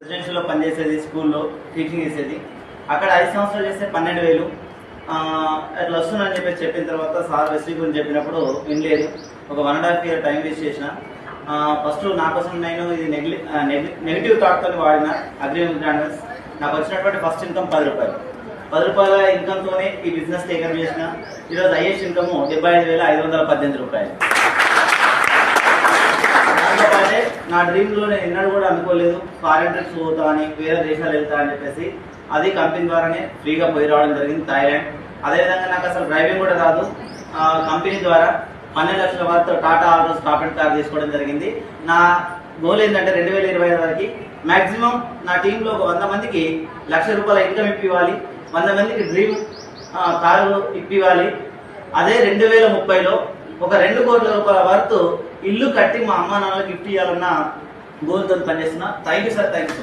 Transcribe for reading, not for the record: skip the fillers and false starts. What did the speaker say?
రెసిడెన్షియల్లో పనిచేసేది, స్కూల్లో టీచింగ్ చేసేది. అక్కడ 5 సంవత్సరాలు చేస్తే 12,000 అట్లా వస్తుందని చెప్పిన తర్వాత సార్ వెస్టీ గురించి చెప్పినప్పుడు వినలేదు. ఒక 1.5 ఇయర్ టైం వేస్ట్ చేసిన. ఫస్ట్ నా కోసం నేను ఇది నెగిటివ్ థాట్తో వాడిన అగ్రిమెంట్ బ్రాండర్స్. నాకు వచ్చినటువంటి ఫస్ట్ ఇన్కమ్ 10 రూపాయలు. 10 రూపాయల ఇన్కమ్తోనే ఈ బిజినెస్ టేకప్ చేసిన. ఈరోజు హైయెస్ట్ ఇన్కమ్ 75,518 రూపాయలు. దాంతోపాటే నా డ్రీమ్లో నేను ఎన్నడూ కూడా అనుకోలేదు ఫారెన్ ట్రిప్స్ పోతా అని, వేరే దేశాలు వెళ్తా అని చెప్పేసి. అది కంపెనీ ద్వారానే ఫ్రీగా పోయి రావడం జరిగింది థాయిలాండ్. అదేవిధంగా నాకు అసలు డ్రైవింగ్ కూడా రాదు. కంపెనీ ద్వారా 12 లక్షల వరకు Tata Altroz top and car తీసుకోవడం జరిగింది. నా గోల్ ఏంటంటే 2025 వరకు మ్యాక్సిమం నా టీంలో ఒక 100 మందికి ₹1,00,000 ఇన్కమ్ ఇప్పివ్వాలి, 100 మందికి డ్రీమ్ కారు ఇప్పివ్వాలి. అదే 2030లో ఒక ₹2 కోట్ల వర్త్ ఇల్లు కట్టి మా అమ్మ నాన్నలకు గిఫ్ట్ ఇవ్వాలన్న గోల్తో పనిచేస్తున్నా. Thank you sir, thank you.